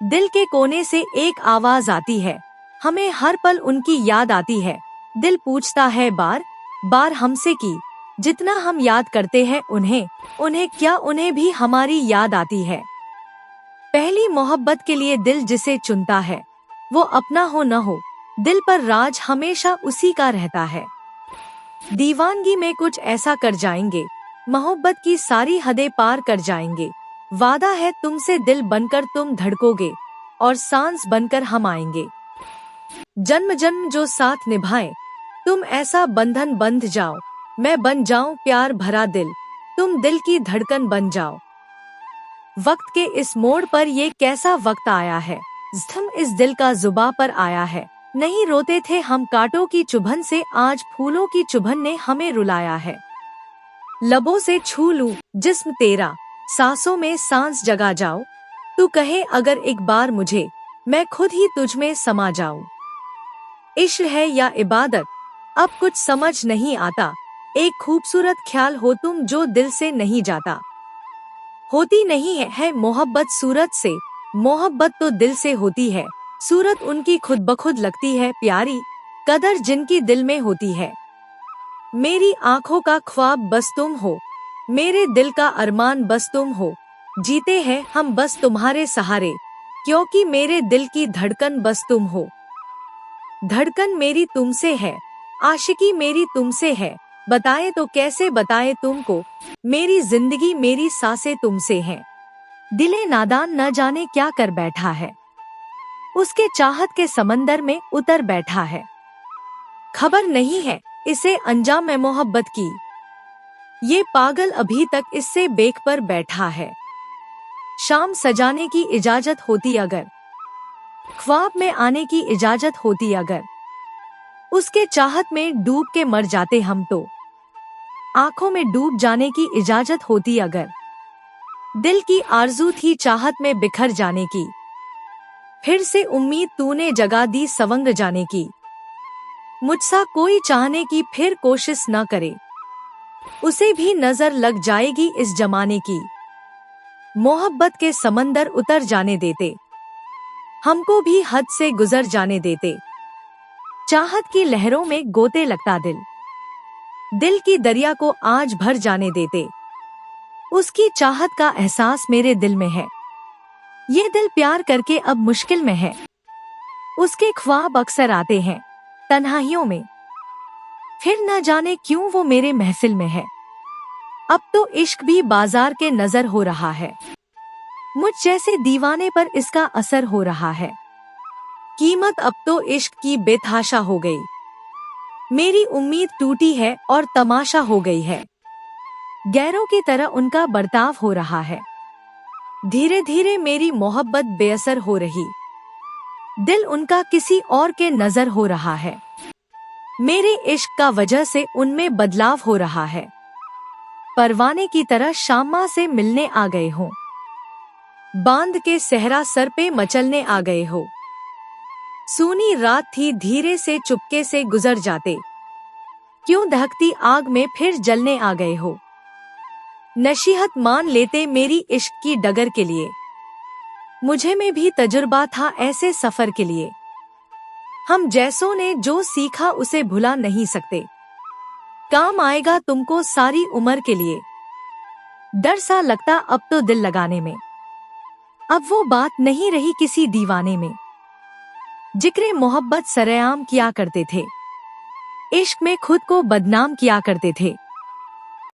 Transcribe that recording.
दिल के कोने से एक आवाज आती है, हमें हर पल उनकी याद आती है। दिल पूछता है बार बार हमसे कि जितना हम याद करते हैं उन्हें, क्या उन्हें भी हमारी याद आती है। पहली मोहब्बत के लिए दिल जिसे चुनता है, वो अपना हो न हो, दिल पर राज हमेशा उसी का रहता है। दीवानगी में कुछ ऐसा कर जाएंगे, मोहब्बत की सारी हदें पार कर जाएंगे। वादा है तुमसे दिल बनकर तुम धड़कोगे और सांस बनकर हम आएंगे। जन्म जन्म जो साथ निभाए, तुम ऐसा बंधन बंध जाओ, मैं बन जाऊं प्यार भरा दिल, तुम दिल की धड़कन बन जाओ। वक्त के इस मोड़ पर ये कैसा वक्त आया है, ज़ख्म इस दिल का जुबां पर आया है। नहीं रोते थे हम कांटों की चुभन से, आज फूलों की चुभन ने हमें रुलाया है। लबों से छू लूं जिस्म तेरा, सांसों में सांस जगा जाओ, तू कहे अगर एक बार मुझे, मैं खुद ही तुझ में समा जाऊं। इश्क है या इबादत, अब कुछ समझ नहीं आता, एक खूबसूरत ख्याल हो तुम जो दिल से नहीं जाता। होती नहीं है मोहब्बत सूरत से, मोहब्बत तो दिल से होती है। सूरत उनकी खुद ब खुद लगती है प्यारी, कदर जिनकी दिल में होती है। मेरी आँखों का ख्वाब बस तुम हो, मेरे दिल का अरमान बस तुम हो, जीते हैं हम बस तुम्हारे सहारे, क्योंकि मेरे दिल की धड़कन बस तुम हो। धड़कन मेरी तुमसे है, आशिकी मेरी तुमसे है, बताए तो कैसे बताए तुमको, मेरी जिंदगी मेरी सांसें तुमसे हैं। दिले नादान न जाने क्या कर बैठा है, उसके चाहत के समंदर में उतर बैठा है। खबर नहीं है इसे अंजाम है मोहब्बत की, ये पागल अभी तक इससे बेख पर बैठा है। शाम सजाने की इजाजत होती अगर, ख्वाब में आने की इजाजत होती अगर, उसके चाहत में डूब के मर जाते हम तो, आंखों में डूब जाने की इजाजत होती अगर, दिल की आरज़ू थी चाहत में बिखर जाने की, फिर से उम्मीद तूने जगा दी सवंग जाने की। मुझसा कोई चाहने की फिर कोशिश न करे, उसे भी नजर लग जाएगी इस जमाने की। मोहब्बत के समंदर उतर जाने देते, हमको भी हद से गुजर जाने देते। चाहत की लहरों में गोते लगता दिल, दिल की दरिया को आज भर जाने देते। उसकी चाहत का एहसास मेरे दिल में है, ये दिल प्यार करके अब मुश्किल में है। उसके ख्वाब अक्सर आते हैं तन्हाइयों में, फिर न जाने क्यों वो मेरे महफिल में है। अब तो इश्क भी बाजार के नजर हो रहा है, मुझ जैसे दीवाने पर इसका असर हो रहा है। कीमत अब तो इश्क की बेतहाशा हो गई, मेरी उम्मीद टूटी है और तमाशा हो गई है। गैरों की तरह उनका बर्ताव हो रहा है, धीरे धीरे मेरी मोहब्बत बेअसर हो रही, दिल उनका किसी और के नजर हो रहा है। मेरे इश्क का वजह से उनमें बदलाव हो रहा है, परवाने की तरह शामा से मिलने आ गए हो, बांध के सहरा सर पे मचलने आ गए हो। सूनी रात थी धीरे से चुपके से गुजर जाते, क्यों दहकती आग में फिर जलने आ गए हो। नसीहत मान लेते मेरी इश्क की डगर के लिए, मुझे में भी तजुर्बा था ऐसे सफर के लिए। हम जैसों ने जो सीखा उसे भुला नहीं सकते, काम आएगा तुमको सारी उम्र के लिए। डर सा लगता अब तो दिल लगाने में, अब वो बात नहीं रही किसी दीवाने में। जिक्रे मोहब्बत सरेआम किया करते थे, इश्क में खुद को बदनाम किया करते थे।